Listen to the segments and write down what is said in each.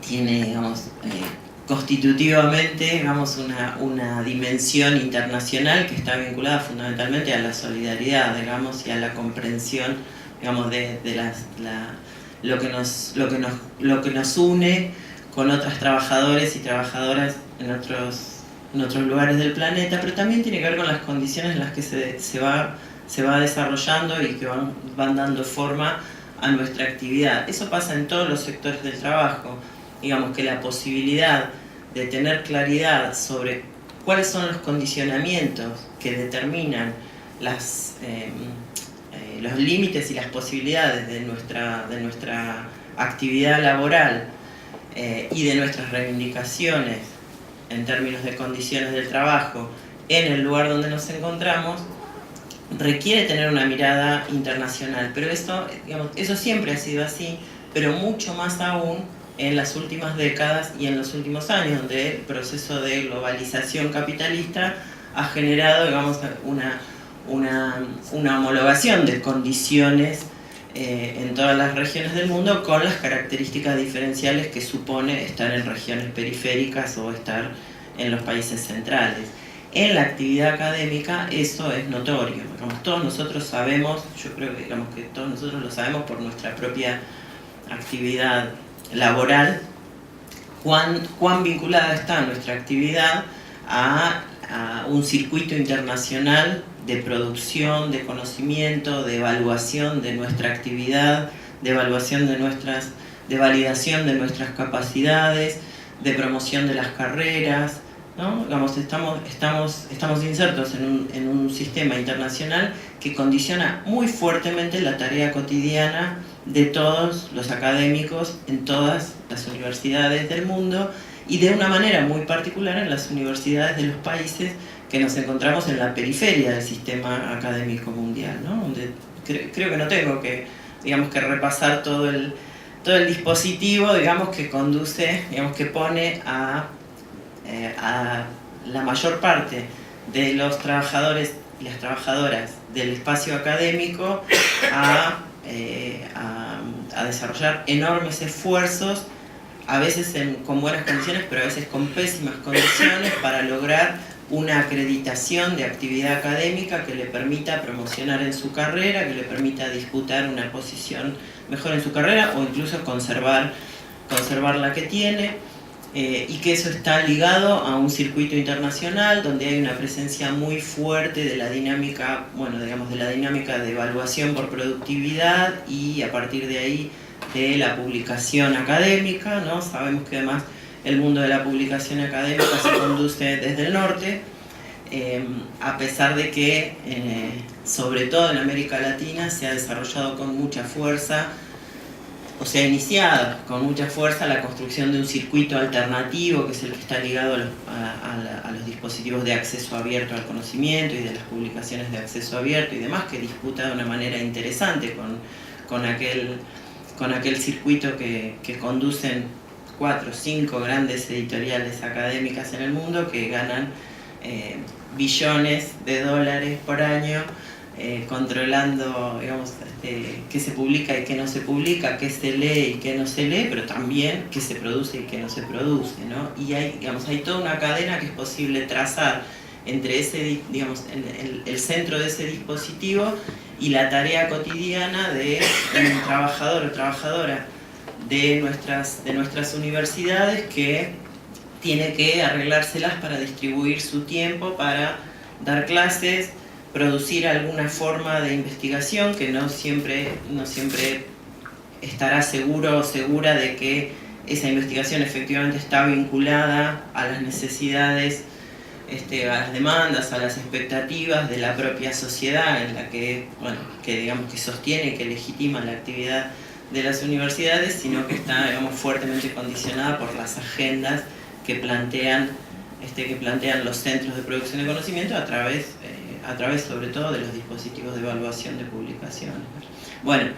tiene, digamos, constitutivamente, digamos, una dimensión internacional que está vinculada fundamentalmente a la solidaridad, digamos, y a la comprensión, digamos, de lo que nos une con otros trabajadores y trabajadoras en otros lugares del planeta, pero también tiene que ver con las condiciones en las que se va desarrollando y que van dando forma a nuestra actividad. Eso pasa en todos los sectores del trabajo. Digamos que la posibilidad de tener claridad sobre cuáles son los condicionamientos que determinan los límites y las posibilidades de nuestra actividad laboral y de nuestras reivindicaciones en términos de condiciones del trabajo en el lugar donde nos encontramos, requiere tener una mirada internacional. Pero eso siempre ha sido así, pero mucho más aún en las últimas décadas y en los últimos años, donde el proceso de globalización capitalista ha generado, digamos, una homologación de condiciones en todas las regiones del mundo, con las características diferenciales que supone estar en regiones periféricas o estar en los países centrales. En la actividad académica eso es notorio. Digamos, todos nosotros sabemos, yo creo que, digamos, que todos nosotros lo sabemos por nuestra propia actividad laboral, cuán vinculada está nuestra actividad a un circuito internacional de producción, de conocimiento, de evaluación de nuestra actividad, de evaluación de validación de nuestras capacidades, de promoción de las carreras, ¿no? Digamos, estamos insertos en un sistema internacional que condiciona muy fuertemente la tarea cotidiana de todos los académicos en todas las universidades del mundo, y de una manera muy particular en las universidades de los países que nos encontramos en la periferia del sistema académico mundial, ¿no? Donde creo que no tengo que, digamos, que repasar todo el dispositivo, digamos, que conduce, digamos, que pone a la mayor parte de los trabajadores y las trabajadoras del espacio académico a desarrollar enormes esfuerzos, a veces con buenas condiciones, pero a veces con pésimas condiciones, para lograr una acreditación de actividad académica que le permita promocionar en su carrera, que le permita disputar una posición mejor en su carrera, o incluso conservar la que tiene, y que eso está ligado a un circuito internacional donde hay una presencia muy fuerte de la dinámica, bueno, digamos, de la dinámica de evaluación por productividad, y a partir de ahí de la publicación académica, ¿no? Sabemos que además el mundo de la publicación académica se conduce desde el norte, a pesar de que, sobre todo en América Latina, se ha desarrollado con mucha fuerza, o se ha iniciado con mucha fuerza la construcción de un circuito alternativo, que es el que está ligado a los dispositivos de acceso abierto al conocimiento y de las publicaciones de acceso abierto y demás, que disputa de una manera interesante con aquel circuito que conducen 4 o 5 grandes editoriales académicas en el mundo, que ganan billones de dólares por año, controlando, digamos, qué se publica y qué no se publica, qué se lee y qué no se lee, pero también qué se produce y qué no se produce, ¿no? Y hay toda una cadena que es posible trazar entre el centro de ese dispositivo y la tarea cotidiana de un trabajador o trabajadora de nuestras universidades, que tiene que arreglárselas para distribuir su tiempo, para dar clases, producir alguna forma de investigación, que no siempre estará seguro o segura de que esa investigación efectivamente está vinculada a las necesidades, a las demandas, a las expectativas de la propia sociedad en la que digamos que sostiene, que legitima la actividad de las universidades, sino que está, digamos, fuertemente condicionada por las agendas que plantean los centros de producción de conocimiento a través sobre todo de los dispositivos de evaluación de publicaciones. Bueno,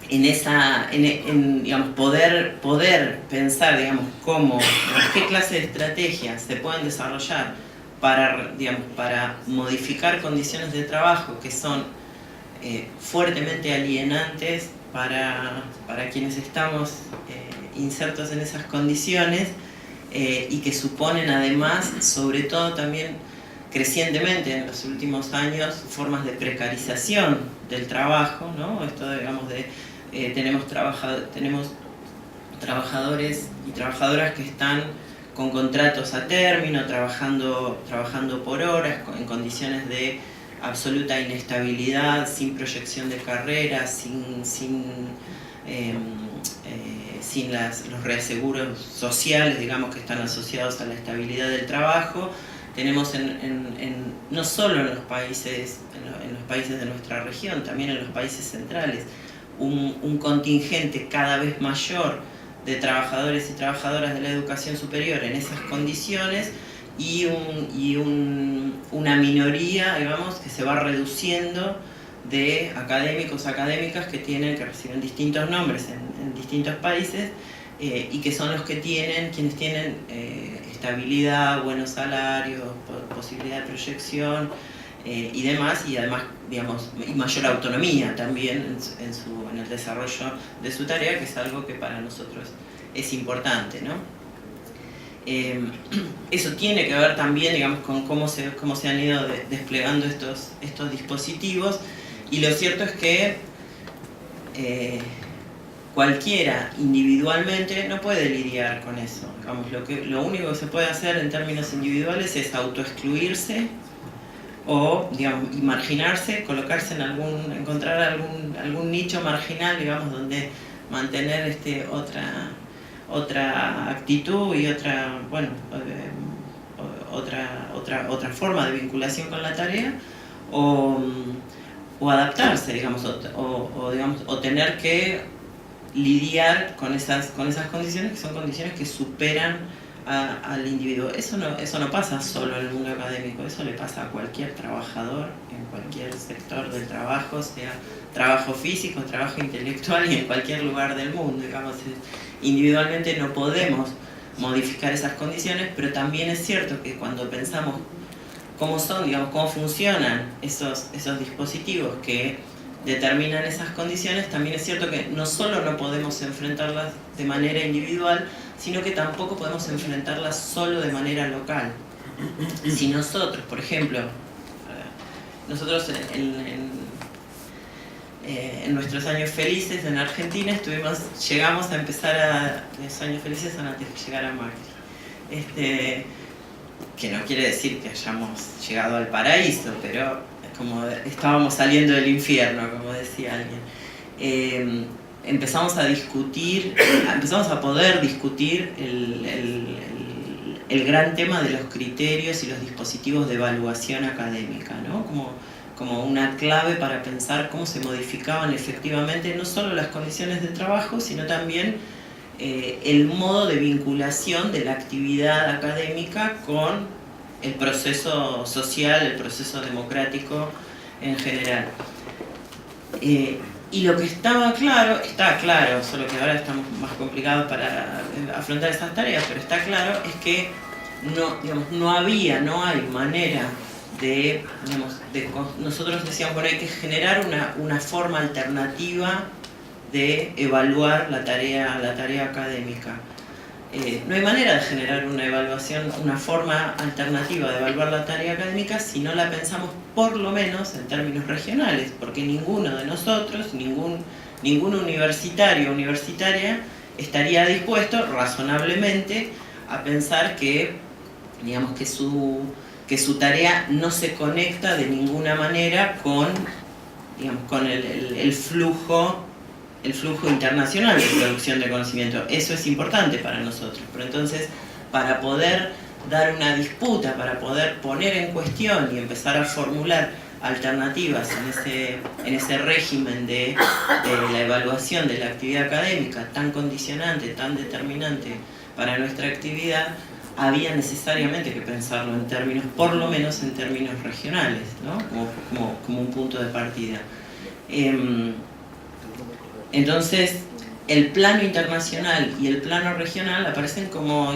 digamos, poder pensar, digamos, qué clase de estrategias se pueden desarrollar para modificar condiciones de trabajo que son fuertemente alienantes para quienes estamos insertos en esas condiciones y que suponen además, sobre todo también crecientemente en los últimos años, formas de precarización del trabajo, ¿no? Esto, digamos, tenemos trabajadores y trabajadoras que están con contratos a término, trabajando por horas, en condiciones de absoluta inestabilidad, sin proyección de carrera, sin los reaseguros sociales, digamos, que están asociados a la estabilidad del trabajo. Tenemos no solo en los países de nuestra región, también en los países centrales, un contingente cada vez mayor de trabajadores y trabajadoras de la educación superior en esas condiciones y una minoría, digamos, que se va reduciendo de académicas que reciben distintos nombres en distintos países y que son los que quienes tienen estabilidad, buenos salarios, posibilidad de proyección y demás, digamos, y mayor autonomía también en el desarrollo de su tarea, que es algo que para nosotros es importante, ¿no? Eso tiene que ver también, digamos, con cómo se han ido desplegando estos dispositivos, y lo cierto es que cualquiera individualmente no puede lidiar con eso. Digamos, lo único que se puede hacer en términos individuales es autoexcluirse o, digamos, marginarse, colocarse encontrar algún nicho marginal, digamos, donde mantener otra actitud y otra forma de vinculación con la tarea, o adaptarse, digamos, o tener que lidiar con esas condiciones, que son condiciones que superan al individuo. Eso no pasa solo en el mundo académico, eso le pasa a cualquier trabajador en cualquier sector del trabajo, sea trabajo físico, trabajo intelectual, y en cualquier lugar del mundo. Digamos, individualmente no podemos modificar esas condiciones, pero también es cierto que cuando pensamos cómo funcionan esos dispositivos que determinan esas condiciones, también es cierto que no solo no podemos enfrentarlas de manera individual, sino que tampoco podemos enfrentarlas solo de manera local. Si nosotros, por ejemplo, nosotros en nuestros años felices en Argentina llegamos a empezar los años felices antes de llegar a Macri. Que no quiere decir que hayamos llegado al paraíso, pero como estábamos saliendo del infierno, como decía alguien. Empezamos a poder discutir el gran tema de los criterios y los dispositivos de evaluación académica, ¿no? Como una clave para pensar cómo se modificaban efectivamente no solo las condiciones de trabajo, sino también el modo de vinculación de la actividad académica con el proceso social, el proceso democrático en general. Y lo que está claro, solo que ahora estamos más complicados para afrontar esas tareas, pero está claro, es que no hay manera nosotros decíamos, bueno, hay que generar una forma alternativa de evaluar la tarea académica. No hay manera de generar una forma alternativa de evaluar la tarea académica si no la pensamos por lo menos en términos regionales, porque ninguno de nosotros, ningún universitario o universitaria estaría dispuesto razonablemente a pensar que su tarea no se conecta de ninguna manera con el flujo internacional de producción de conocimiento. Eso es importante para nosotros, pero entonces, para poder dar una disputa, para poder poner en cuestión y empezar a formular alternativas en ese régimen de la evaluación de la actividad académica tan condicionante, tan determinante para nuestra actividad, había necesariamente que pensarlo por lo menos en términos regionales, ¿no? como un punto de partida. Entonces, el plano internacional y el plano regional aparecen como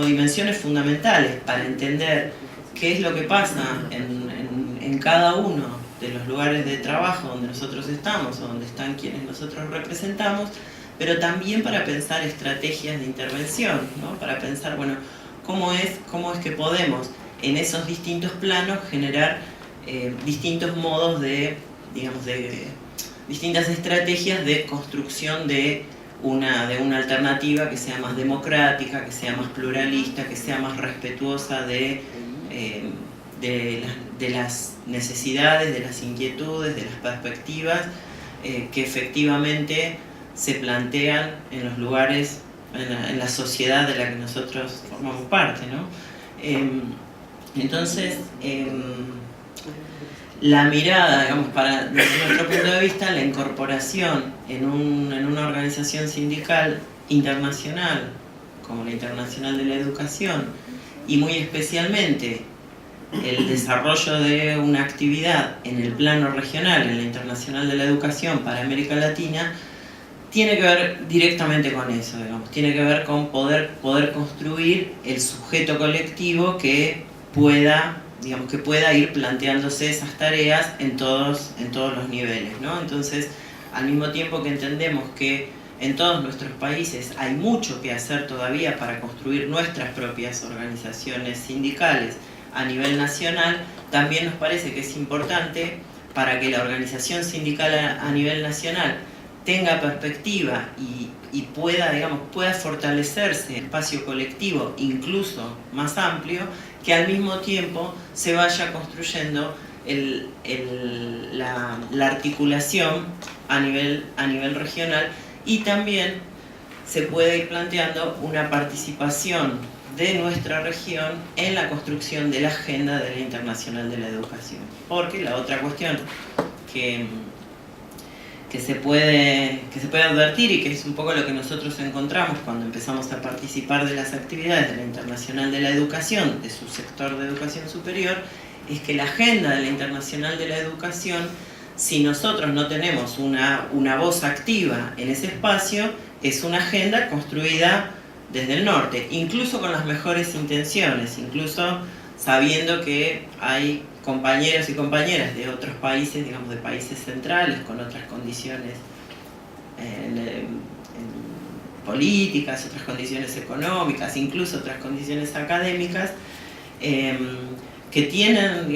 dimensiones fundamentales para entender qué es lo que pasa en cada uno de los lugares de trabajo donde nosotros estamos o donde están quienes nosotros representamos, pero también para pensar estrategias de intervención, ¿no? Para pensar, bueno, cómo es que podemos en esos distintos planos generar distintos modos de, digamos, de distintas estrategias de construcción de una alternativa que sea más democrática, que sea más pluralista, que sea más respetuosa de las necesidades, de las inquietudes, de las perspectivas que efectivamente se plantean en los lugares, en la sociedad de la que nosotros formamos parte, ¿no? Entonces, la mirada, digamos, desde nuestro punto de vista, la incorporación en una organización sindical internacional, como la Internacional de la Educación, y muy especialmente el desarrollo de una actividad en el plano regional, en la Internacional de la Educación para América Latina, tiene que ver directamente con eso, digamos, tiene que ver con poder construir el sujeto colectivo que pueda ir planteándose esas tareas en todos los niveles, ¿no? Entonces, al mismo tiempo que entendemos que en todos nuestros países hay mucho que hacer todavía para construir nuestras propias organizaciones sindicales a nivel nacional, también nos parece que es importante para que la organización sindical a nivel nacional tenga perspectiva y pueda fortalecerse el espacio colectivo incluso más amplio, que al mismo tiempo se vaya construyendo la articulación a nivel regional, y también se puede ir planteando una participación de nuestra región en la construcción de la agenda de la Internacional de la Educación. Porque la otra cuestión que se puede advertir, y que es un poco lo que nosotros encontramos cuando empezamos a participar de las actividades de la Internacional de la Educación, de su sector de educación superior, es que la agenda de la Internacional de la Educación, si nosotros no tenemos una voz activa en ese espacio, es una agenda construida desde el norte, incluso con las mejores intenciones, incluso sabiendo que hay compañeros y compañeras de otros países, digamos de países centrales, con otras condiciones políticas, otras condiciones económicas, incluso otras condiciones académicas, que tienen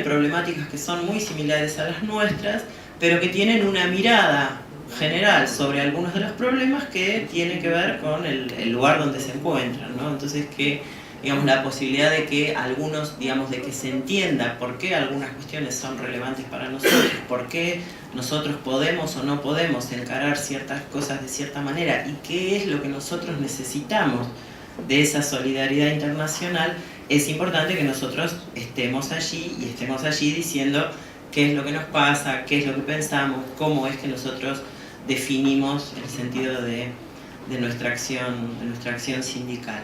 problemáticas que son muy similares a las nuestras, pero que tienen una mirada general sobre algunos de los problemas que tiene que ver con el lugar donde se encuentran, ¿no? Entonces, la posibilidad de que de que se entienda por qué algunas cuestiones son relevantes para nosotros, por qué nosotros podemos o no podemos encarar ciertas cosas de cierta manera, y qué es lo que nosotros necesitamos de esa solidaridad internacional. Es importante que nosotros estemos allí diciendo qué es lo que nos pasa, qué es lo que pensamos, cómo es que nosotros definimos el sentido de nuestra acción sindical.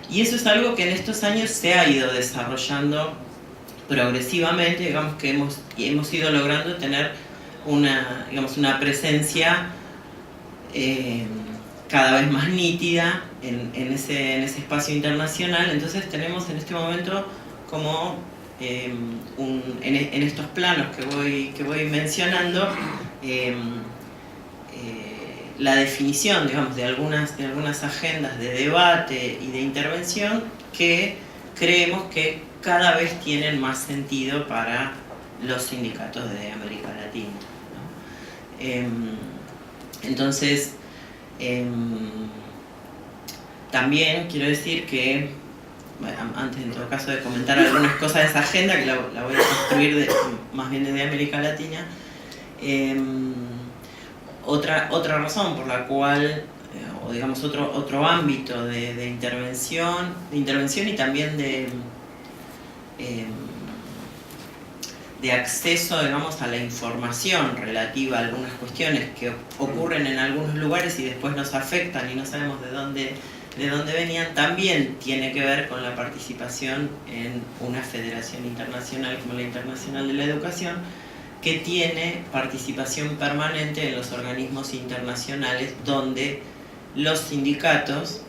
Y eso es algo que en estos años se ha ido desarrollando progresivamente, digamos que hemos ido logrando tener una presencia cada vez más nítida en ese espacio internacional. Entonces tenemos en este momento como en estos planos que voy mencionando, la definición, de algunas agendas de debate y de intervención que creemos que cada vez tienen más sentido para los sindicatos de América Latina, ¿no? Entonces, también quiero decir que, antes en todo caso de comentar algunas cosas de esa agenda, que la voy a construir más bien desde América Latina, otra razón por la cual, otro ámbito de intervención y también de acceso, a la información relativa a algunas cuestiones que ocurren en algunos lugares y después nos afectan y no sabemos de dónde venían, también tiene que ver con la participación en una federación internacional como la Internacional de la Educación, que tiene participación permanente en los organismos internacionales donde los sindicatos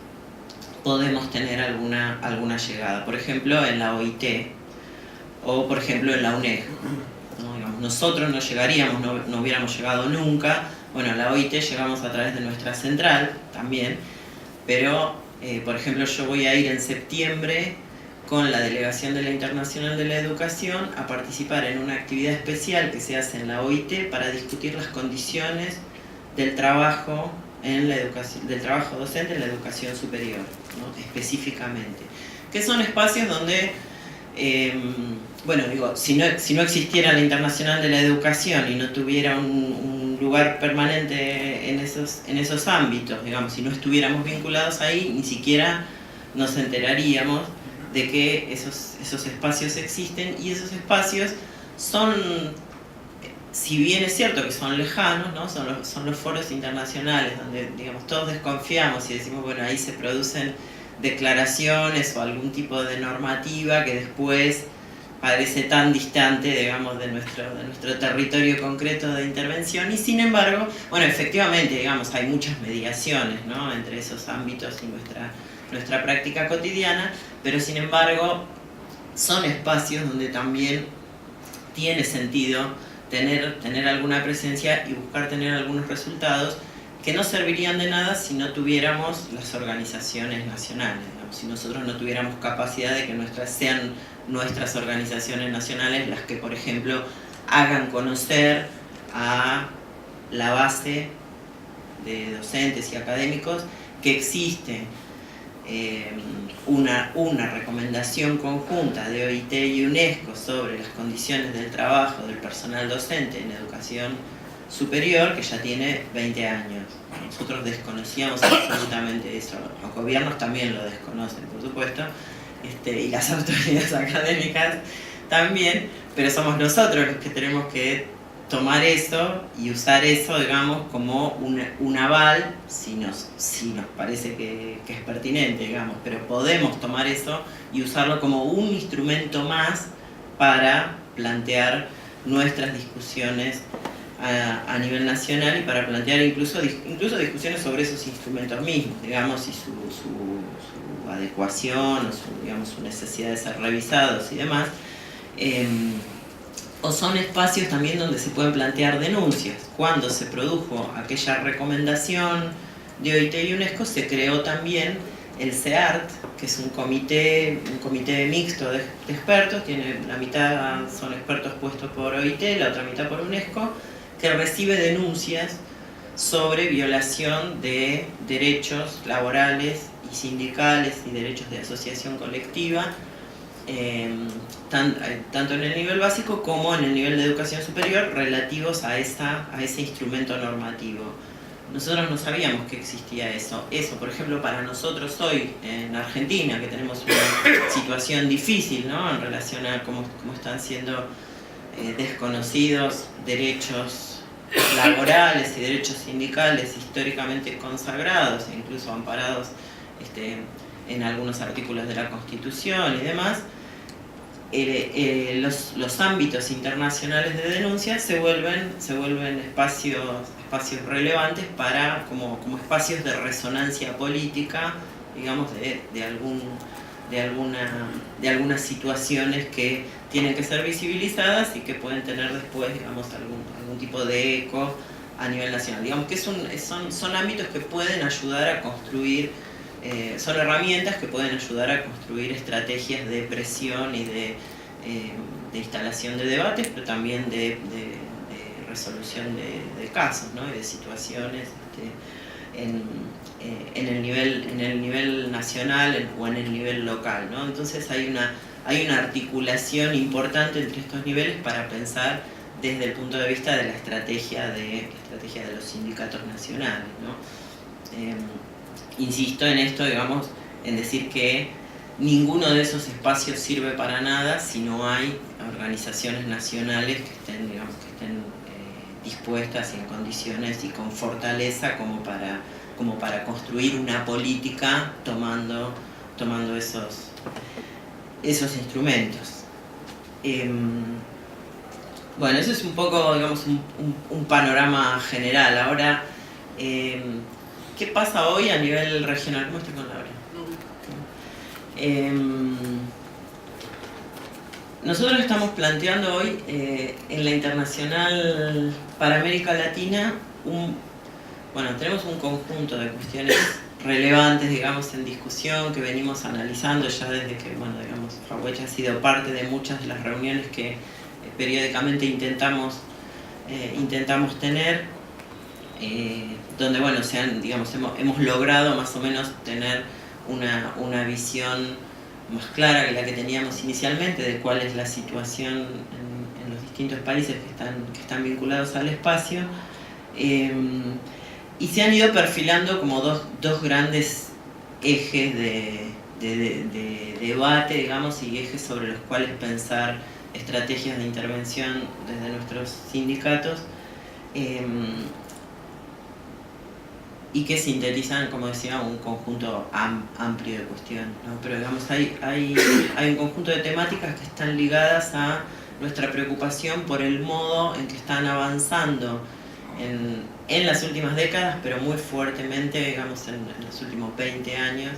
podemos tener alguna llegada. Por ejemplo, en la OIT o, por ejemplo, en la UNEG, ¿no? Nosotros no llegaríamos, no hubiéramos llegado nunca Bueno, a la OIT llegamos a través de nuestra central también, pero, por ejemplo, yo voy a ir en septiembre con la delegación de la Internacional de la Educación a participar en una actividad especial que se hace en la OIT para discutir las condiciones del trabajo en la educación, del trabajo docente en la educación superior, ¿no? Específicamente, que son espacios donde, bueno, digo, si no existiera la Internacional de la Educación y no tuviera un lugar permanente en esos ámbitos, digamos, si no estuviéramos vinculados ahí, ni siquiera nos enteraríamos de que esos espacios existen, y esos espacios son, si bien es cierto que son lejanos, ¿no? son los foros internacionales donde, digamos, todos desconfiamos y decimos, bueno, ahí se producen declaraciones o algún tipo de normativa que después parece tan distante, digamos, de nuestro territorio concreto de intervención, y sin embargo, bueno, efectivamente, digamos, hay muchas mediaciones, ¿no? entre esos ámbitos y nuestra práctica cotidiana, pero sin embargo son espacios donde también tiene sentido tener alguna presencia y buscar tener algunos resultados que no servirían de nada si no tuviéramos las organizaciones nacionales, digamos, si nosotros no tuviéramos capacidad de que sean nuestras organizaciones nacionales las que, por ejemplo, hagan conocer a la base de docentes y académicos que existe una recomendación conjunta de OIT y UNESCO sobre las condiciones del trabajo del personal docente en educación superior, que ya tiene 20 años. Nosotros desconocíamos absolutamente eso. Los gobiernos también lo desconocen, por supuesto, y las autoridades académicas también, pero somos nosotros los que tenemos que tomar eso y usar eso, digamos, como un aval, si nos parece que es pertinente, digamos, pero podemos tomar eso y usarlo como un instrumento más para plantear nuestras discusiones a nivel nacional, y para plantear incluso discusiones sobre esos instrumentos mismos, digamos, y su adecuación o su necesidad de ser revisados y demás. O son espacios también donde se pueden plantear denuncias. Cuando se produjo aquella recomendación de OIT y UNESCO, se creó también el CEART, que es un comité mixto de expertos, la mitad son expertos puestos por OIT, la otra mitad por UNESCO, que recibe denuncias sobre violación de derechos laborales y sindicales y derechos de asociación colectiva, tanto en el nivel básico como en el nivel de educación superior, relativos a ese instrumento normativo. Nosotros no sabíamos que existía eso. Eso, por ejemplo, para nosotros hoy en Argentina, que tenemos una situación difícil, ¿no?, en relación a cómo están siendo desconocidos derechos laborales y derechos sindicales históricamente consagrados e incluso amparados en algunos artículos de la Constitución y demás. Los ámbitos internacionales de denuncia se vuelven espacios relevantes como espacios de resonancia política, digamos, de algunas situaciones que tienen que ser visibilizadas y que pueden tener después, digamos, algún tipo de eco a nivel nacional. Digamos que son ámbitos que pueden ayudar a construir, son herramientas que pueden ayudar a construir estrategias de presión y de instalación de debates, pero también de resolución de casos, ¿no?, y de situaciones en el nivel nacional o en el nivel local, ¿no? Entonces hay una articulación importante entre estos niveles para pensar desde el punto de vista de la estrategia de los sindicatos nacionales, ¿no? Insisto en esto, digamos, en decir que ninguno de esos espacios sirve para nada si no hay organizaciones nacionales que estén dispuestas y en condiciones y con fortaleza como para construir una política tomando esos instrumentos. Bueno, eso es un poco, digamos, un panorama general. Ahora, ¿qué pasa hoy a nivel regional? ¿Cómo estoy con Laura? Nosotros estamos planteando hoy en la Internacional para América Latina Bueno, tenemos un conjunto de cuestiones relevantes, digamos, en discusión que venimos analizando ya desde que, bueno, digamos, Hawech ha sido parte de muchas de las reuniones que periódicamente intentamos tener, donde, bueno, digamos, hemos logrado más o menos tener una visión más clara que la que teníamos inicialmente de cuál es la situación en los distintos países que están vinculados al espacio. Y se han ido perfilando como dos grandes ejes de debate, digamos, y ejes sobre los cuales pensar estrategias de intervención desde nuestros sindicatos, y que sintetizan, como decía, un conjunto amplio de cuestiones, ¿no? Pero digamos, hay un conjunto de temáticas que están ligadas a nuestra preocupación por el modo en que están avanzando en las últimas décadas, pero muy fuertemente, digamos, en los últimos 20 años,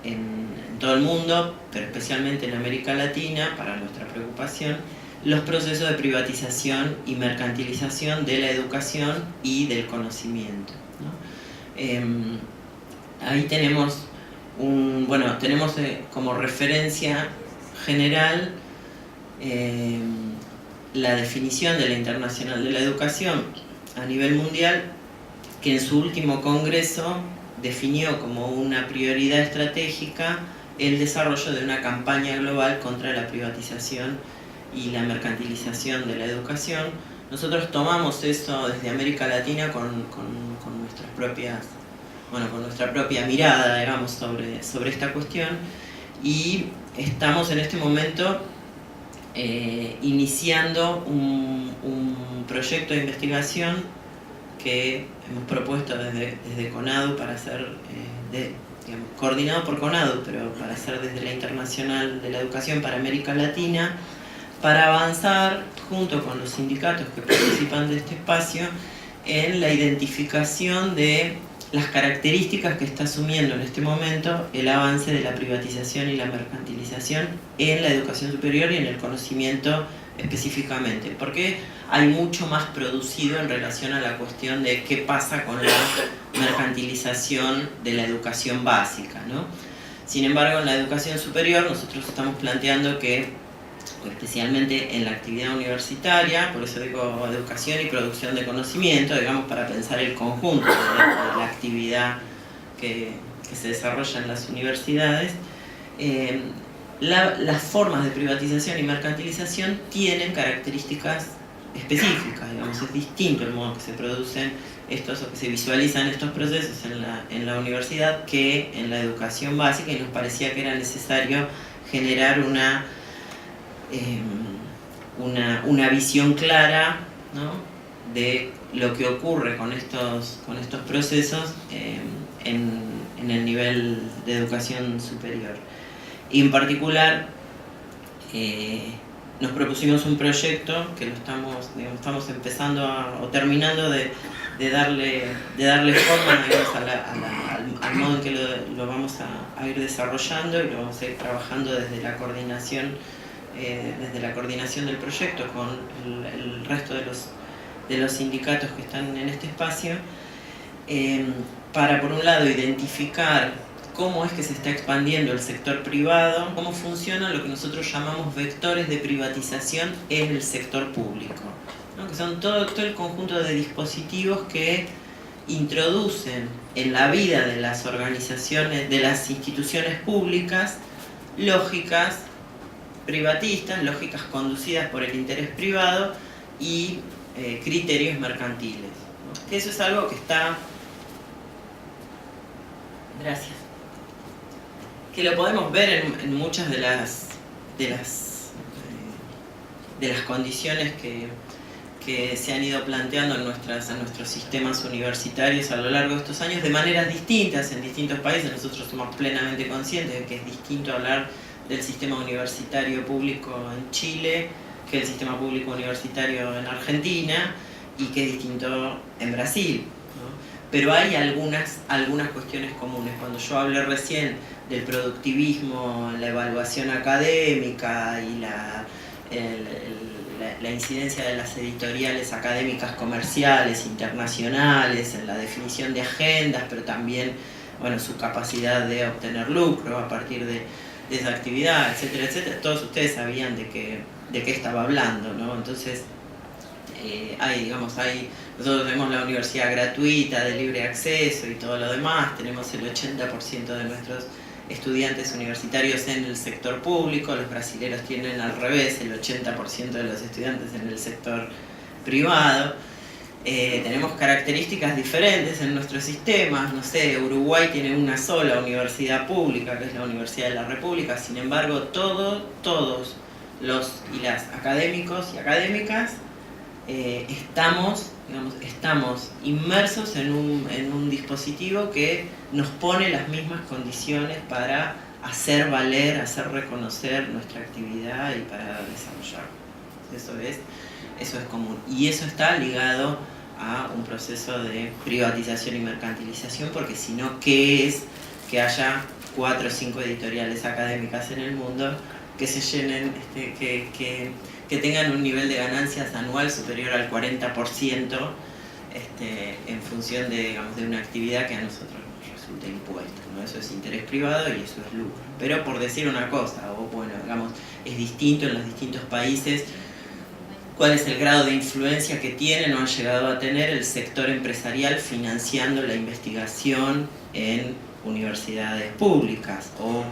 en todo el mundo, pero especialmente en América Latina, para nuestra preocupación, los procesos de privatización y mercantilización de la educación y del conocimiento, ¿no? Ahí tenemos como referencia general la definición de la Internacional de la Educación a nivel mundial, que en su último congreso definió como una prioridad estratégica el desarrollo de una campaña global contra la privatización y la mercantilización de la educación. Nosotros tomamos eso desde América Latina con nuestra propia mirada, digamos, sobre esta cuestión, y estamos en este momento iniciando un proyecto de investigación que hemos propuesto desde CONADU para ser, digamos, coordinado por CONADU, pero para ser desde la Internacional de la Educación para América Latina, para avanzar junto con los sindicatos que participan de este espacio en la identificación de las características que está asumiendo en este momento el avance de la privatización y la mercantilización en la educación superior y en el conocimiento específicamente, porque hay mucho más producido en relación a la cuestión de qué pasa con la mercantilización de la educación básica, ¿no? Sin embargo, en la educación superior nosotros estamos planteando que, especialmente en la actividad universitaria, por eso digo educación y producción de conocimiento, digamos, para pensar el conjunto de la actividad que se desarrolla en las universidades, las formas de privatización y mercantilización tienen características específicas, digamos, es distinto el modo que se producen estos o que se visualizan estos procesos en la universidad que en la educación básica, y nos parecía que era necesario generar una visión clara, ¿no?, de lo que ocurre con estos procesos en el nivel de educación superior. Y en particular nos propusimos un proyecto que lo estamos empezando o terminando de darle forma, digamos, al modo en que lo vamos a ir desarrollando, y lo vamos a ir trabajando desde la coordinación del proyecto con el resto de los sindicatos que están en este espacio, para, por un lado, identificar cómo es que se está expandiendo el sector privado, cómo funcionan lo que nosotros llamamos vectores de privatización en el sector público, ¿no?, que son todo el conjunto de dispositivos que introducen en la vida de las organizaciones, de las instituciones públicas, lógicas privatistas, lógicas conducidas por el interés privado y criterios mercantiles, ¿no? Eso es algo que está... Gracias. Que lo podemos ver en muchas de las condiciones que se han ido planteando en nuestros sistemas universitarios a lo largo de estos años, de maneras distintas en distintos países. Nosotros somos plenamente conscientes de que es distinto hablar del sistema universitario público en Chile que el sistema público universitario en Argentina, y que es distinto en Brasil, ¿no? Pero hay algunas cuestiones comunes. Cuando yo hablé recién del productivismo, la evaluación académica y la incidencia de las editoriales académicas comerciales, internacionales, en la definición de agendas, pero también, bueno, su capacidad de obtener lucro a partir de esa actividad, etcétera, etcétera. Todos ustedes sabían de qué estaba hablando, ¿no? Entonces, nosotros tenemos la universidad gratuita, de libre acceso y todo lo demás, tenemos el 80% de nuestros estudiantes universitarios en el sector público, los brasileños tienen al revés, el 80% de los estudiantes en el sector privado. Tenemos características diferentes en nuestros sistemas, no sé, Uruguay tiene una sola universidad pública, que es la Universidad de la República, sin embargo todos los y las académicos y académicas estamos inmersos en un dispositivo que nos pone las mismas condiciones para hacer valer, hacer reconocer nuestra actividad y para desarrollar. Eso es común. Y eso está ligado a un proceso de privatización y mercantilización, porque si no, ¿qué es que haya 4 o 5 editoriales académicas en el mundo que se llenen, que tengan un nivel de ganancias anual superior al 40% en función de una actividad que a nosotros nos resulta impuesta, ¿no? Eso es interés privado y eso es lucro. Pero por decir una cosa, o bueno, es distinto en los distintos países cuál es el grado de influencia que tiene o ha llegado a tener el sector empresarial financiando la investigación en universidades públicas, o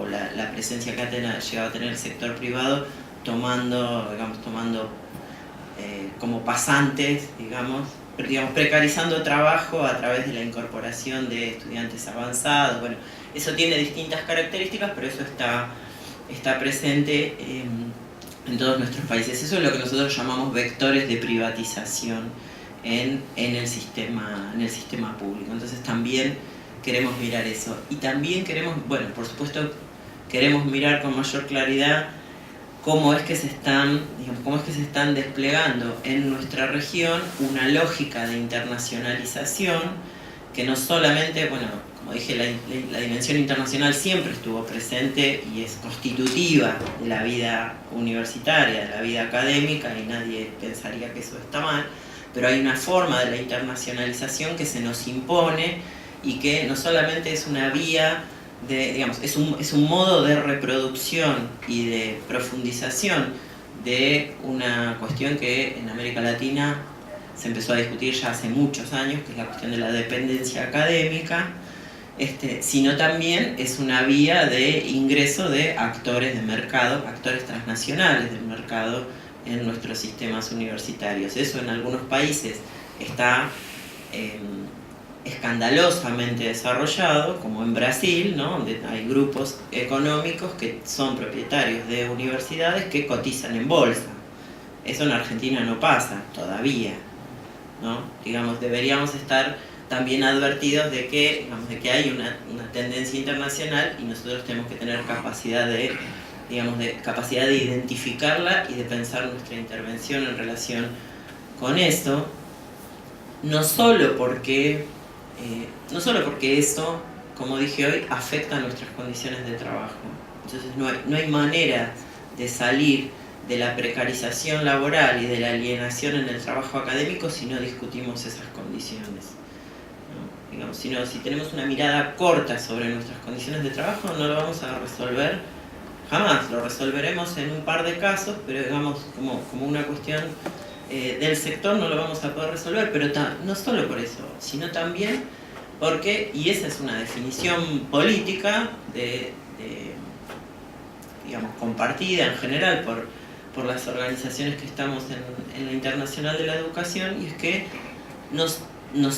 la presencia que ha llegado a tener el sector privado tomando como pasantes, precarizando trabajo a través de la incorporación de estudiantes avanzados. Bueno, eso tiene distintas características, pero eso está presente en todos nuestros países. Eso es lo que nosotros llamamos vectores de privatización en el sistema público. Entonces también queremos mirar eso. Y también queremos, bueno, por supuesto, queremos mirar con mayor claridad cómo es que se están desplegando en nuestra región una lógica de internacionalización que no solamente, bueno, como dije, la dimensión internacional siempre estuvo presente y es constitutiva de la vida universitaria, de la vida académica, y nadie pensaría que eso está mal, pero hay una forma de la internacionalización que se nos impone y que no solamente es una vía es un modo de reproducción y de profundización de una cuestión que en América Latina se empezó a discutir ya hace muchos años, que es la cuestión de la dependencia académica, sino también es una vía de ingreso de actores de mercado, actores transnacionales del mercado en nuestros sistemas universitarios. Eso en algunos países está escandalosamente desarrollado, como en Brasil, ¿no? Donde hay grupos económicos que son propietarios de universidades que cotizan en bolsa. Eso en Argentina no pasa todavía, ¿no? Deberíamos estar también advertidos de que hay una tendencia internacional y nosotros tenemos que tener capacidad de identificarla y de pensar nuestra intervención en relación con eso, no solo porque eso, como dije hoy, afecta a nuestras condiciones de trabajo. Entonces no hay manera de salir de la precarización laboral y de la alienación en el trabajo académico si no discutimos esas condiciones, ¿no? Si tenemos una mirada corta sobre nuestras condiciones de trabajo, no lo vamos a resolver jamás. Lo resolveremos en un par de casos, pero como una cuestión del sector no lo vamos a poder resolver, pero no solo por eso, sino también porque, y esa es una definición política compartida en general por las organizaciones que estamos en la Internacional de la Educación, y es que nos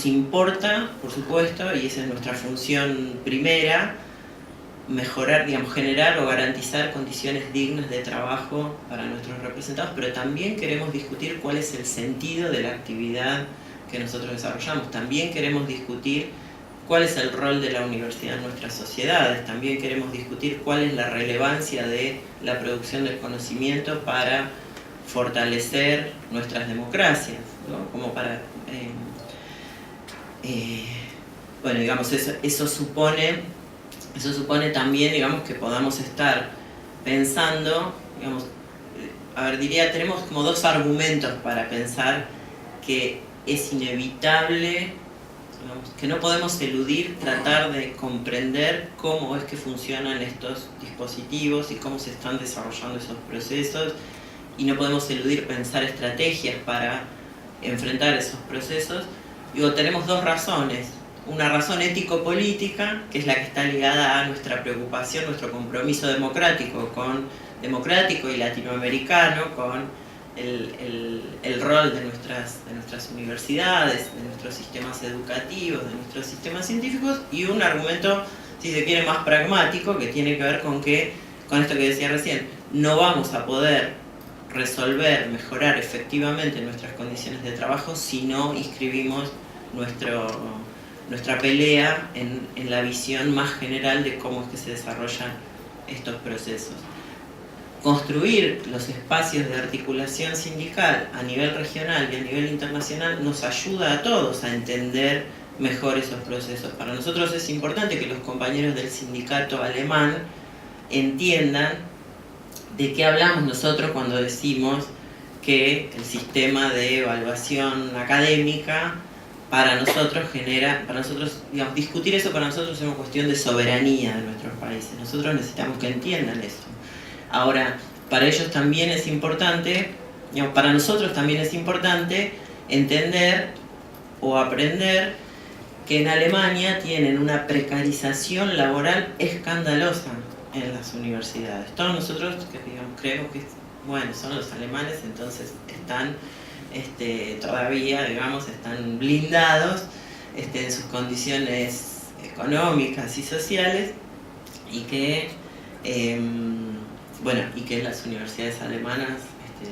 importa, por supuesto, y esa es nuestra función primera, mejorar, generar o garantizar condiciones dignas de trabajo para nuestros representados, pero también queremos discutir cuál es el sentido de la actividad que nosotros desarrollamos. También queremos discutir cuál es el rol de la universidad en nuestras sociedades. También queremos discutir cuál es la relevancia de la producción del conocimiento para fortalecer nuestras democracias, ¿no? Como para... eso supone también, que podamos estar pensando, a ver, diría, tenemos como dos argumentos para pensar que es inevitable, digamos, que no podemos eludir tratar de comprender cómo es que funcionan estos dispositivos y cómo se están desarrollando esos procesos, y no podemos eludir pensar estrategias para enfrentar esos procesos. Digo, tenemos dos razones. Una razón ético-política, que es la que está ligada a nuestra preocupación, nuestro compromiso democrático y latinoamericano con el rol de nuestras universidades, de nuestros sistemas educativos, de nuestros sistemas científicos, y un argumento, si se quiere, más pragmático, que tiene que ver con esto que decía recién, no vamos a poder resolver, mejorar efectivamente nuestras condiciones de trabajo si no inscribimos nuestra pelea en la visión más general de cómo es que se desarrollan estos procesos. Construir los espacios de articulación sindical a nivel regional y a nivel internacional nos ayuda a todos a entender mejor esos procesos. Para nosotros es importante que los compañeros del sindicato alemán entiendan de qué hablamos nosotros cuando decimos que el sistema de evaluación académica para nosotros digamos, discutir eso para nosotros es una cuestión de soberanía de nuestros países. Nosotros necesitamos que entiendan eso. Ahora, para ellos también es importante, digamos, para nosotros también es importante entender o aprender que en Alemania tienen una precarización laboral escandalosa en las universidades. Todos nosotros, digamos, creemos que, bueno, son los alemanes, entonces están todavía, digamos, están blindados en sus condiciones económicas y sociales, y que y que las universidades alemanas,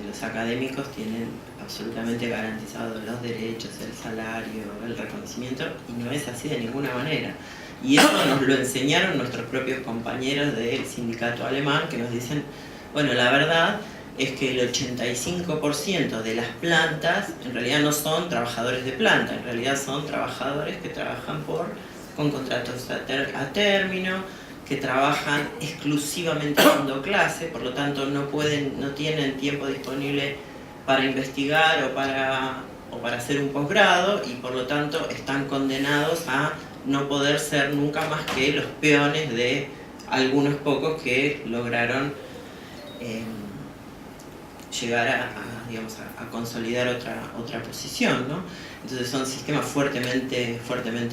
los académicos tienen absolutamente garantizados los derechos, el salario, el reconocimiento, y no es así de ninguna manera. Y eso nos lo enseñaron nuestros propios compañeros del sindicato alemán, que nos dicen, bueno, la verdad es que el 85% de las plantas en realidad no son trabajadores de planta, en realidad son trabajadores que trabajan con contratos a término, que trabajan exclusivamente dando clase, por lo tanto no tienen tiempo disponible para investigar o para hacer un posgrado, y por lo tanto están condenados a no poder ser nunca más que los peones de algunos pocos que lograron llegar a consolidar otra posición, ¿no? Entonces son sistemas fuertemente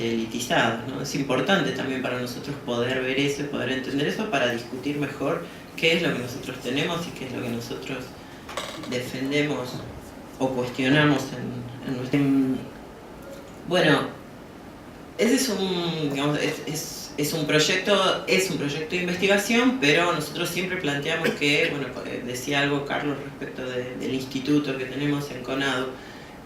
elitizados, ¿no? Es importante también para nosotros poder ver eso, poder entender eso, para discutir mejor qué es lo que nosotros tenemos y qué es lo que nosotros defendemos o cuestionamos en nuestro... Bueno, ese es un proyecto de investigación, pero nosotros siempre planteamos que, bueno, decía algo Carlos respecto del instituto que tenemos en CONADU,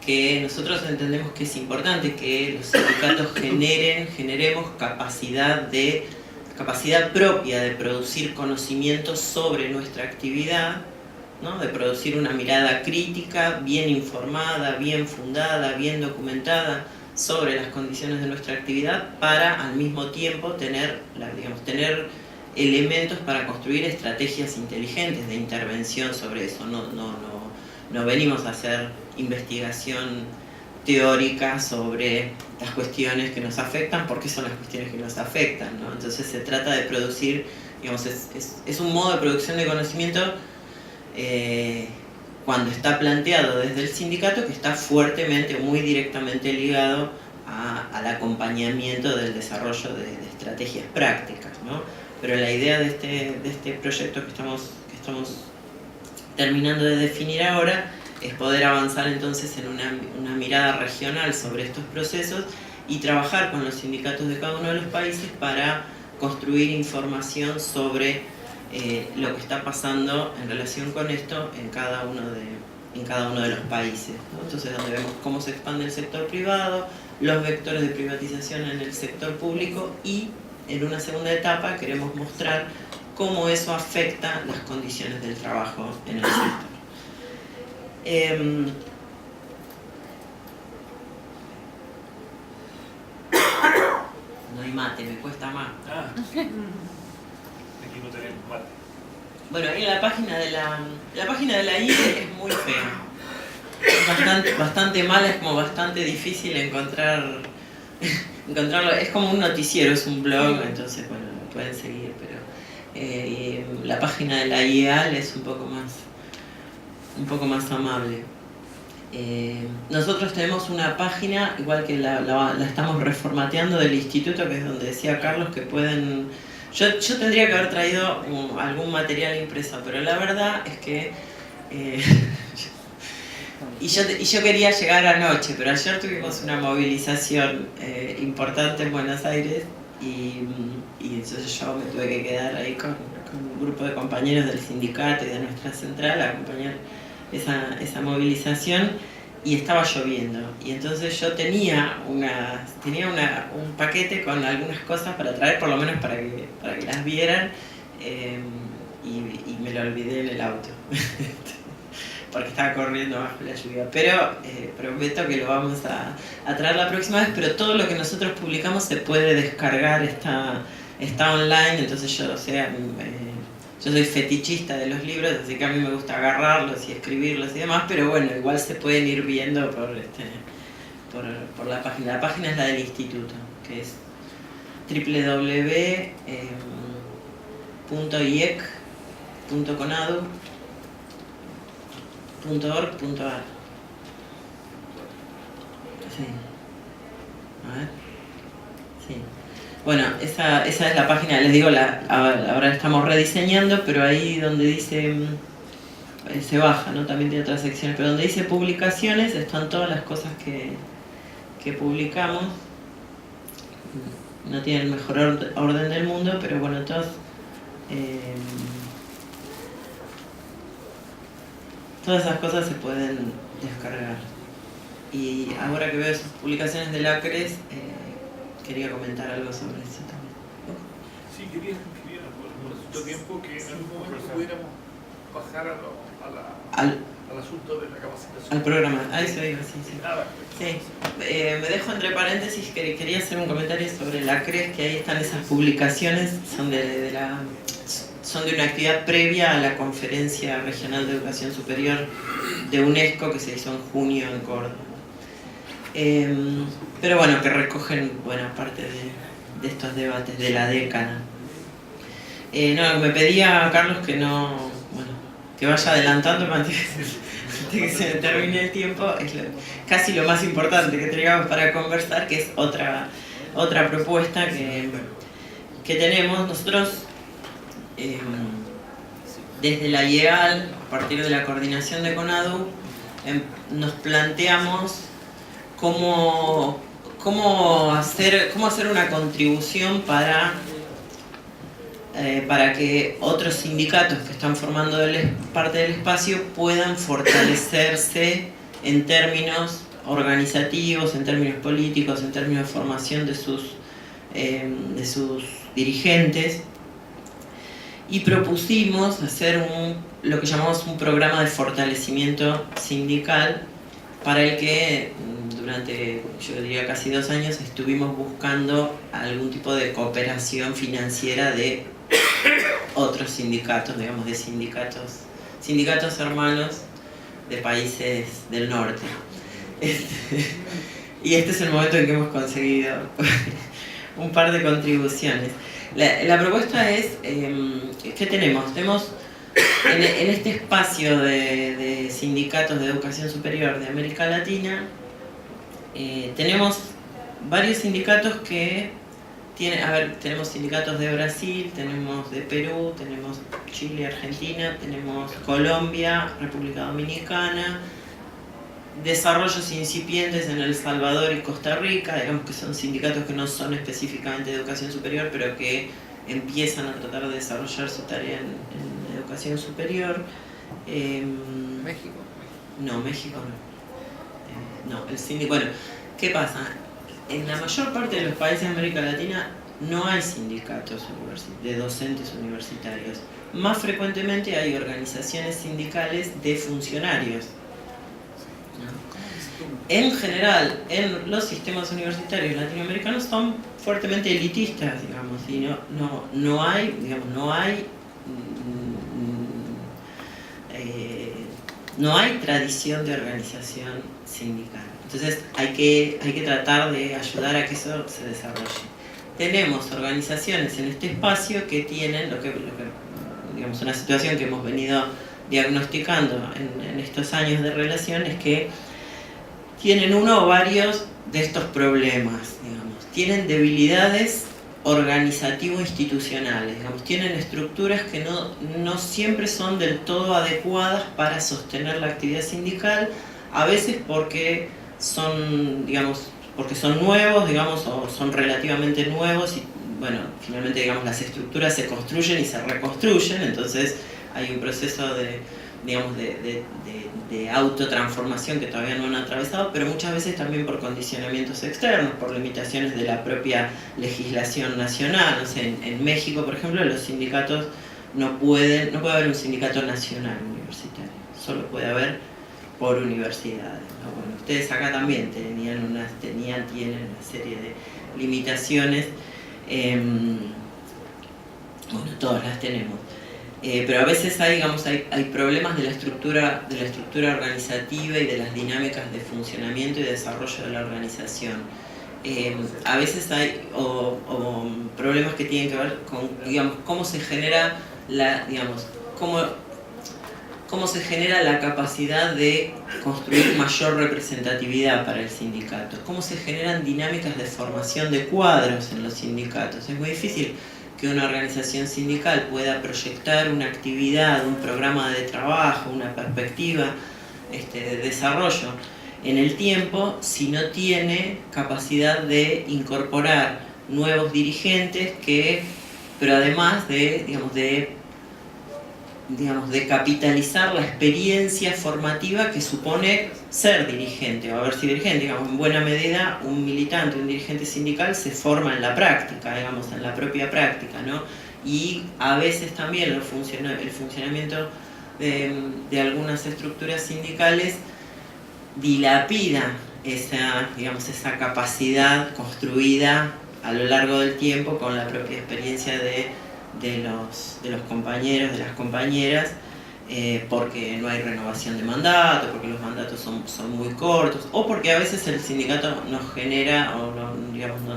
que nosotros entendemos que es importante que los sindicatos generemos capacidad propia de producir conocimientos sobre nuestra actividad, ¿no? De producir una mirada crítica, bien informada, bien fundada, bien documentada sobre las condiciones de nuestra actividad, para al mismo tiempo tener elementos para construir estrategias inteligentes de intervención sobre eso. No venimos a hacer investigación teórica sobre las cuestiones que nos afectan, porque son las cuestiones que nos afectan, ¿no? Entonces se trata de producir, digamos, es un modo de producción de conocimiento cuando está planteado desde el sindicato, que está fuertemente, muy directamente ligado al acompañamiento del desarrollo de estrategias prácticas, ¿no? Pero la idea de este proyecto que estamos terminando de definir ahora es poder avanzar entonces en una mirada regional sobre estos procesos y trabajar con los sindicatos de cada uno de los países para construir información sobre lo que está pasando en relación con esto en cada uno de los países, ¿no? Entonces, donde vemos cómo se expande el sector privado, los vectores de privatización en el sector público, y en una segunda etapa queremos mostrar cómo eso afecta las condiciones del trabajo en el sector. No hay mate, me cuesta más. Aquí no tenemos mate. Bueno, ahí la página de la IE es muy fea. Es bastante mala, es como bastante difícil encontrarlo. Es como un noticiero, es un blog, entonces bueno, lo pueden seguir, pero la página de la IEAL es un poco más amable. Nosotros tenemos una página, igual que la estamos reformateando, del instituto, que es donde decía Carlos que pueden... Yo tendría que haber traído algún material impreso, pero la verdad es que... y yo quería llegar anoche, pero ayer tuvimos una movilización importante en Buenos Aires y entonces yo me tuve que quedar ahí con un grupo de compañeros del sindicato y de nuestra central a acompañar esa movilización, y estaba lloviendo, y entonces yo tenía un paquete con algunas cosas para traer, por lo menos para que las vieran, y me lo olvidé en el auto porque estaba corriendo bajo la lluvia, pero prometo que lo vamos a traer la próxima vez. Pero todo lo que nosotros publicamos se puede descargar, está online, entonces yo soy fetichista de los libros, así que a mí me gusta agarrarlos y escribirlos y demás, pero bueno, igual se pueden ir viendo por la página. La página es la del instituto, que es www.iec.conadu.org.ar. Sí. A ver. Sí. Bueno, esa es la página, les digo, ahora la estamos rediseñando, pero ahí donde dice, se baja, ¿no? También tiene otras secciones, pero donde dice publicaciones están todas las cosas que publicamos. No tiene el mejor orden del mundo, pero bueno, todas esas cosas se pueden descargar. Y ahora que veo esas publicaciones del ACRES, quería comentar algo sobre eso también. Sí, quería por cierto tiempo que en algún momento pudiéramos bajar al asunto de la capacitación. Al programa, a eso iba, sí. Me dejo entre paréntesis que quería hacer un comentario sobre la CRES, que ahí están esas publicaciones, son de una actividad previa a la Conferencia Regional de Educación Superior de UNESCO, que se hizo en junio en Córdoba. Pero bueno, que recogen buena parte de estos debates de la década. Me pedía a Carlos que vaya adelantando antes de que se me termine el tiempo. Es casi lo más importante que teníamos para conversar, que es otra propuesta que tenemos nosotros desde la IEAL, a partir de la coordinación de CONADU. Nos planteamos cómo hacer una contribución para que otros sindicatos que están formando parte del espacio puedan fortalecerse en términos organizativos, en términos políticos, en términos de formación de sus dirigentes. Y propusimos hacer lo que llamamos un programa de fortalecimiento sindical, para el que durante, yo diría, casi 2 años estuvimos buscando algún tipo de cooperación financiera de otros sindicatos, digamos, de sindicatos hermanos de países del norte. Y este es el momento en que hemos conseguido un par de contribuciones. La propuesta es, ¿qué tenemos? Tenemos en este espacio de sindicatos de educación superior de América Latina, tenemos varios sindicatos que tenemos sindicatos de Brasil, tenemos de Perú, tenemos Chile, Argentina, tenemos Colombia, República Dominicana, desarrollos incipientes en El Salvador y Costa Rica, digamos que son sindicatos que no son específicamente de educación superior, pero que empiezan a tratar de desarrollar su tarea en educación superior. ¿México? No, México no. Bueno, ¿qué pasa? En la mayor parte de los países de América Latina no hay sindicatos de docentes universitarios. Más frecuentemente hay organizaciones sindicales de funcionarios. En general, en los sistemas universitarios latinoamericanos son fuertemente elitistas, digamos, y no hay no hay tradición de organización sindical. Entonces hay que tratar de ayudar a que eso se desarrolle. Tenemos organizaciones en este espacio que tienen digamos, una situación que hemos venido diagnosticando en estos años de relación, es que tienen uno o varios de estos problemas, digamos. Tienen debilidades organizativo-institucionales, digamos. Tienen estructuras que no siempre son del todo adecuadas para sostener la actividad sindical, a veces porque son, digamos, nuevos, digamos, o son relativamente nuevos y, bueno, finalmente, digamos, las estructuras se construyen y se reconstruyen, entonces hay un proceso de autotransformación que todavía no han atravesado, pero muchas veces también por condicionamientos externos, por limitaciones de la propia legislación nacional. O sea, en México, por ejemplo, los sindicatos no puede haber un sindicato nacional universitario, solo puede haber por universidades, ¿no? Bueno, ustedes acá también tienen una serie de limitaciones, bueno, todas las tenemos. Pero a veces hay problemas de la estructura organizativa y de las dinámicas de funcionamiento y desarrollo de la organización. A veces hay problemas que tienen que ver con, digamos, cómo se genera cómo se genera la capacidad de construir mayor representatividad para el sindicato, cómo se generan dinámicas de formación de cuadros en los sindicatos. Es muy difícil que una organización sindical pueda proyectar una actividad, un programa de trabajo, una perspectiva de desarrollo en el tiempo si no tiene capacidad de incorporar nuevos dirigentes pero además de capitalizar la experiencia formativa que supone ser dirigente o haber sido dirigente. Digamos, en buena medida un militante, un dirigente sindical se forma en la práctica, digamos, en la propia práctica, ¿no? Y a veces también el funcionamiento de algunas estructuras sindicales dilapida esa capacidad construida a lo largo del tiempo con la propia experiencia de los compañeros, de las compañeras, porque no hay renovación de mandato, porque los mandatos son muy cortos, o porque a veces el sindicato no genera o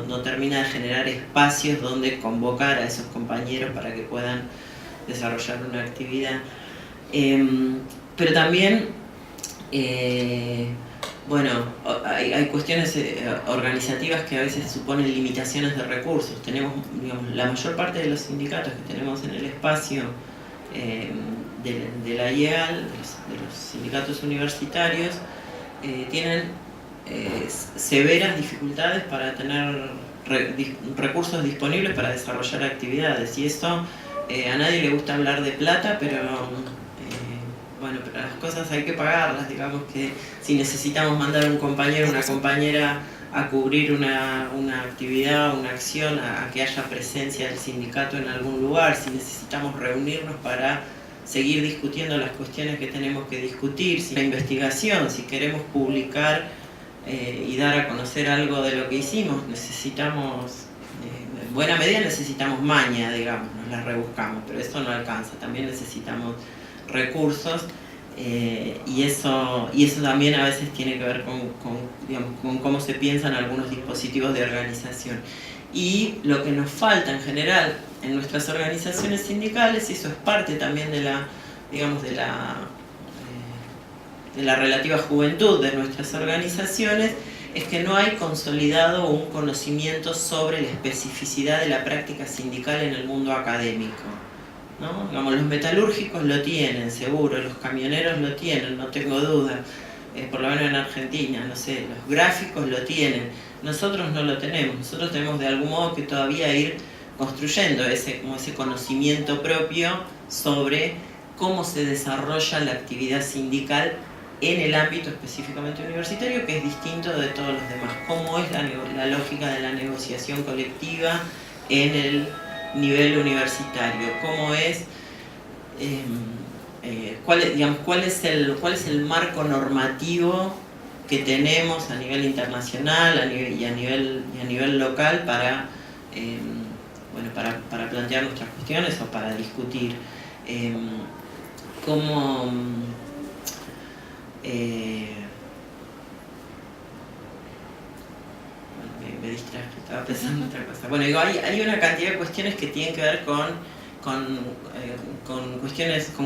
no termina de generar espacios donde convocar a esos compañeros para que puedan desarrollar una actividad. Pero también hay cuestiones organizativas que a veces suponen limitaciones de recursos. Tenemos, la mayor parte de los sindicatos que tenemos en el espacio de la IEAL, de los sindicatos universitarios, tienen severas dificultades para tener recursos disponibles para desarrollar actividades. Y esto, a nadie le gusta hablar de plata, pero las cosas hay que pagarlas. Digamos que si necesitamos mandar a un compañero o una compañera a cubrir una actividad, una acción, a que haya presencia del sindicato en algún lugar, si necesitamos reunirnos para seguir discutiendo las cuestiones que tenemos que discutir, si la investigación, si queremos publicar y dar a conocer algo de lo que hicimos, necesitamos, en buena medida necesitamos maña, digamos, nos la rebuscamos, pero eso no alcanza, también necesitamos recursos, y eso también a veces tiene que ver con cómo se piensan algunos dispositivos de organización. Y lo que nos falta en general en nuestras organizaciones sindicales, y eso es parte también de la relativa juventud de nuestras organizaciones, es que no hay consolidado un conocimiento sobre la especificidad de la práctica sindical en el mundo académico, ¿no? Digamos, los metalúrgicos lo tienen, seguro, los camioneros lo tienen, no tengo duda, por lo menos en Argentina, no sé, los gráficos lo tienen, nosotros no lo tenemos. Nosotros tenemos de algún modo que todavía ir construyendo ese conocimiento propio sobre cómo se desarrolla la actividad sindical en el ámbito específicamente universitario, que es distinto de todos los demás. Cómo es la lógica de la negociación colectiva en el nivel universitario, cómo es, cuál es el marco normativo que tenemos a nivel internacional y a nivel local para plantear nuestras cuestiones o para discutir. Me distraje, estaba pensando en otra cosa. Bueno, digo, hay una cantidad de cuestiones que tienen que ver con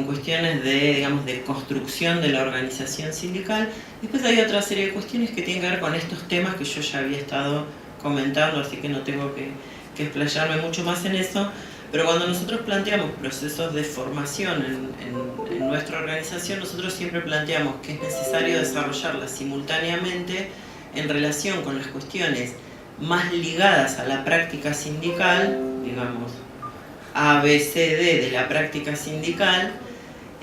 cuestiones de, digamos, de construcción de la organización sindical. Después hay otra serie de cuestiones que tienen que ver con estos temas que yo ya había estado comentando, así que no tengo que explayarme mucho más en eso. Pero cuando nosotros planteamos procesos de formación en nuestra organización, nosotros siempre planteamos que es necesario desarrollarlas simultáneamente en relación con las cuestiones más ligadas a la práctica sindical, digamos, A, B, C, D de la práctica sindical,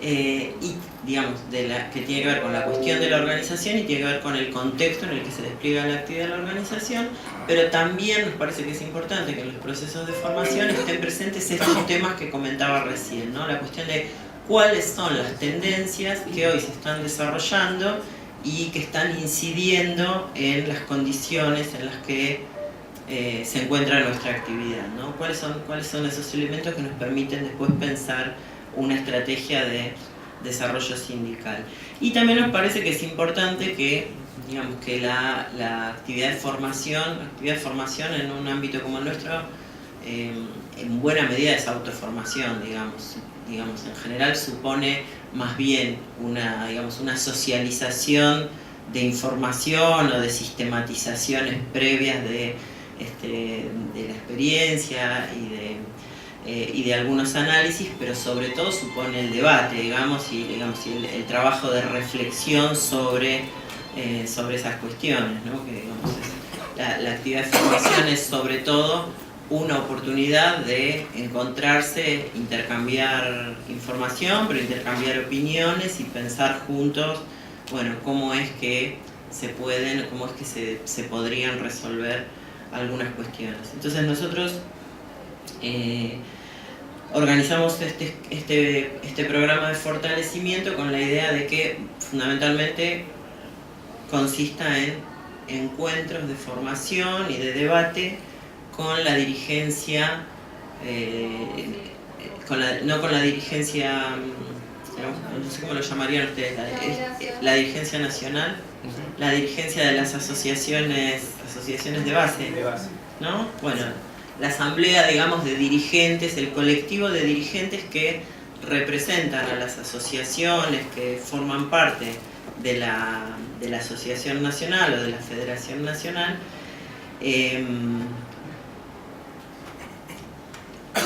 y digamos, que tiene que ver con la cuestión de la organización y tiene que ver con el contexto en el que se despliega la actividad de la organización, pero también nos parece que es importante que en los procesos de formación estén presentes estos temas que comentaba recién, ¿no? La cuestión de cuáles son las tendencias que hoy se están desarrollando y que están incidiendo en las condiciones en las que se encuentra nuestra actividad, ¿no? ¿Cuáles son esos elementos que nos permiten después pensar una estrategia de desarrollo sindical? Y también nos parece que es importante que, digamos, que la actividad de formación en un ámbito como el nuestro, en buena medida es autoformación, digamos, en general supone más bien una socialización de información o de sistematizaciones previas de la experiencia y de algunos análisis, pero sobre todo supone el debate, y el trabajo de reflexión sobre esas cuestiones, ¿no? Que, la actividad de formación es sobre todo una oportunidad de encontrarse, intercambiar información, pero intercambiar opiniones y pensar juntos, bueno, cómo es que se podrían resolver algunas cuestiones. Entonces nosotros organizamos este programa de fortalecimiento con la idea de que fundamentalmente consista en encuentros de formación y de debate con la dirigencia, no con la dirigencia, no sé cómo lo llamarían ustedes, la dirigencia nacional, la dirigencia de las asociaciones de base, ¿no? Bueno, la asamblea, digamos, de dirigentes, el colectivo de dirigentes que representan a las asociaciones que forman parte de la asociación nacional o de la federación nacional,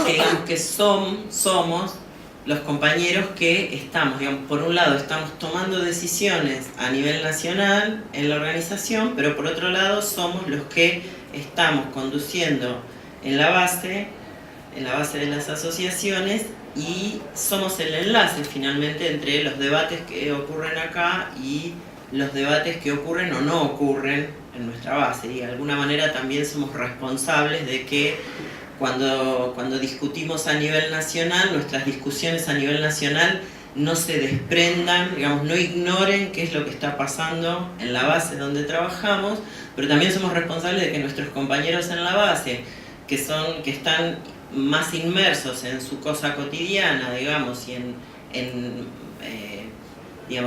digamos que somos los compañeros que estamos, digamos, por un lado estamos tomando decisiones a nivel nacional en la organización, pero por otro lado somos los que estamos conduciendo en la base de las asociaciones, y somos el enlace finalmente entre los debates que ocurren acá y los debates que ocurren o no ocurren en nuestra base, y de alguna manera también somos responsables de que cuando discutimos a nivel nacional, nuestras discusiones a nivel nacional no se desprendan, digamos, no ignoren qué es lo que está pasando en la base donde trabajamos, pero también somos responsables de que nuestros compañeros en la base, que están más inmersos en su cosa cotidiana, digamos,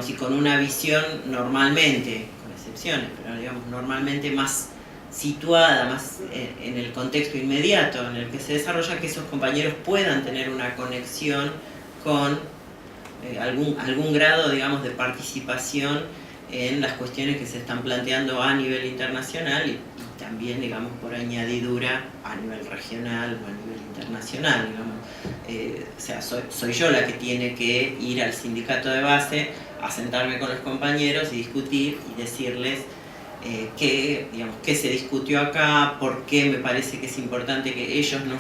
y con una visión normalmente, con excepciones, pero digamos normalmente más situada, más en el contexto inmediato en el que se desarrolla, que esos compañeros puedan tener una conexión con algún grado, digamos, de participación en las cuestiones que se están planteando a nivel internacional y también, digamos, por añadidura a nivel regional o a nivel internacional, digamos. O sea, soy yo la que tiene que ir al sindicato de base a sentarme con los compañeros y discutir y decirles qué se discutió acá, por qué me parece que es importante que ellos no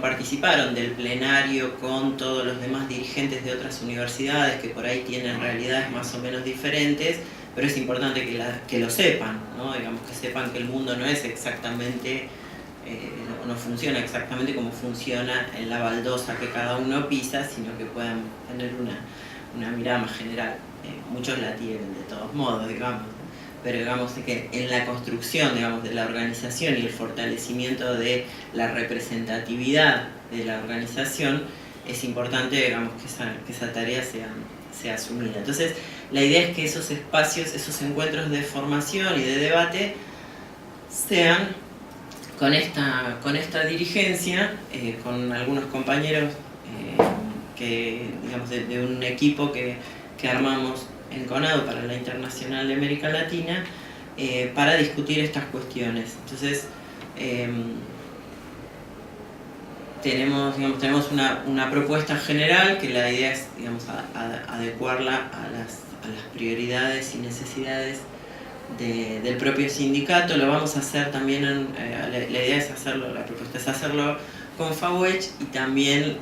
participaron del plenario con todos los demás dirigentes de otras universidades que por ahí tienen realidades más o menos diferentes, pero es importante que lo sepan, ¿no? Digamos, que sepan que el mundo no es exactamente, no funciona exactamente como funciona en la baldosa que cada uno pisa, sino que puedan tener una mirada más general. Muchos la tienen de todos modos, digamos, pero digamos que en la construcción, digamos, de la organización y el fortalecimiento de la representatividad de la organización es importante, digamos, que esa tarea sea asumida. Entonces, la idea es que esos espacios, esos encuentros de formación y de debate sean con esta dirigencia, con algunos compañeros que, digamos, de un equipo que armamos en CONADO para la Internacional de América Latina, para discutir estas cuestiones. Entonces, tenemos una propuesta general que la idea es, digamos, adecuarla a las prioridades y necesidades del propio sindicato. Lo vamos a hacer también, la idea es hacerlo, la propuesta es hacerlo con FAWECH, y también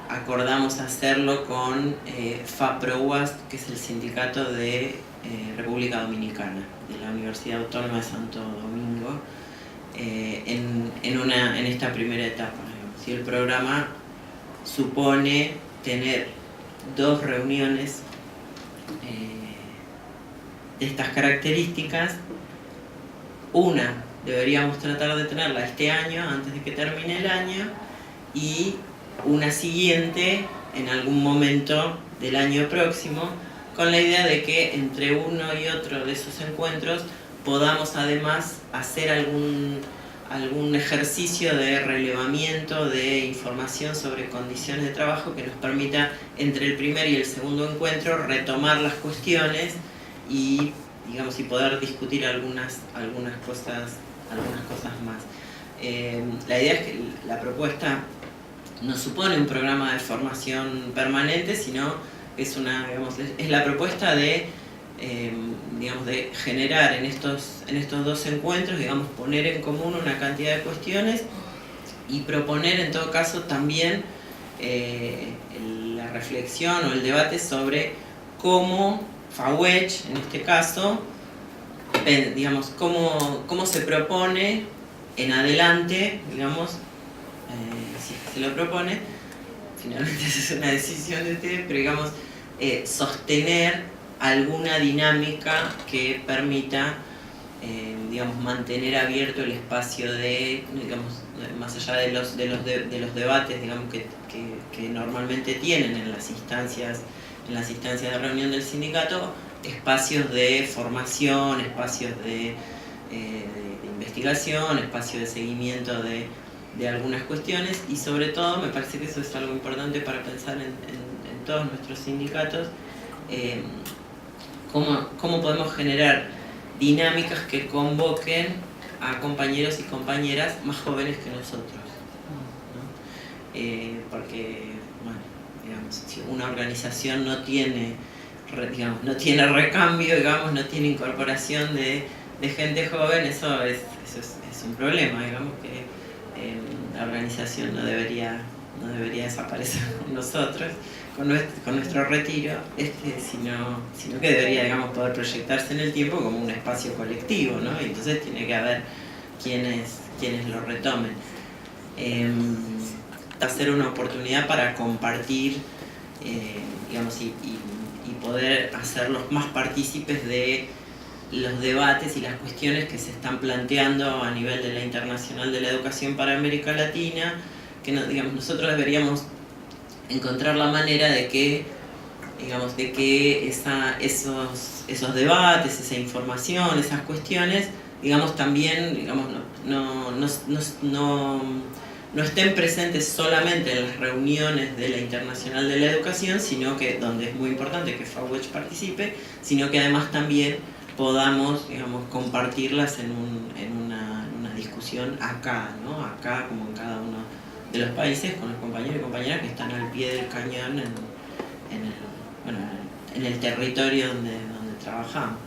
acordamos hacerlo con FAPROWAST, que es el sindicato de República Dominicana, de la Universidad Autónoma de Santo Domingo, en esta primera etapa. Si el programa supone tener 2 reuniones de estas características, una deberíamos tratar de tenerla este año, antes de que termine el año, y una siguiente en algún momento del año próximo, con la idea de que entre uno y otro de esos encuentros podamos además hacer algún ejercicio de relevamiento de información sobre condiciones de trabajo que nos permita entre el primer y el segundo encuentro retomar las cuestiones y, digamos, y poder discutir algunas cosas más. La idea es que la propuesta no supone un programa de formación permanente, sino es la propuesta de generar en estos 2 encuentros, digamos, poner en común una cantidad de cuestiones y proponer en todo caso también la reflexión o el debate sobre cómo FAWECH, en este caso, digamos, cómo se propone en adelante, digamos, si se lo propone, finalmente es una decisión de ustedes, pero digamos, sostener alguna dinámica que permita, digamos, mantener abierto el espacio de, digamos, más allá de los debates, digamos, que normalmente tienen en las instancias de reunión del sindicato, espacios de formación, espacios de investigación, espacios de seguimiento de algunas cuestiones, y sobre todo me parece que eso es algo importante para pensar en todos nuestros sindicatos, cómo podemos generar dinámicas que convoquen a compañeros y compañeras más jóvenes que nosotros, ¿no? Porque, bueno, digamos, si una organización no tiene recambio, digamos, no tiene incorporación de gente joven, eso es un problema, digamos, que la organización no debería desaparecer con nosotros, con nuestro retiro, sino que debería, digamos, poder proyectarse en el tiempo como un espacio colectivo, ¿no? Y entonces tiene que haber quienes lo retomen. Hacer una oportunidad para compartir, digamos, y poder hacerlos más partícipes de los debates y las cuestiones que se están planteando a nivel de la Internacional de la Educación para América Latina, que digamos, nosotros deberíamos encontrar la manera de que, digamos, esos debates, esa información, esas cuestiones, digamos, también, digamos, no estén presentes solamente en las reuniones de la Internacional de la Educación, sino que, donde es muy importante que FAWECH participe, sino que además también podamos, digamos, compartirlas en una discusión acá, ¿no? Acá, como en cada uno de los países, con los compañeros y compañeras que están al pie del cañón en el territorio donde trabajamos.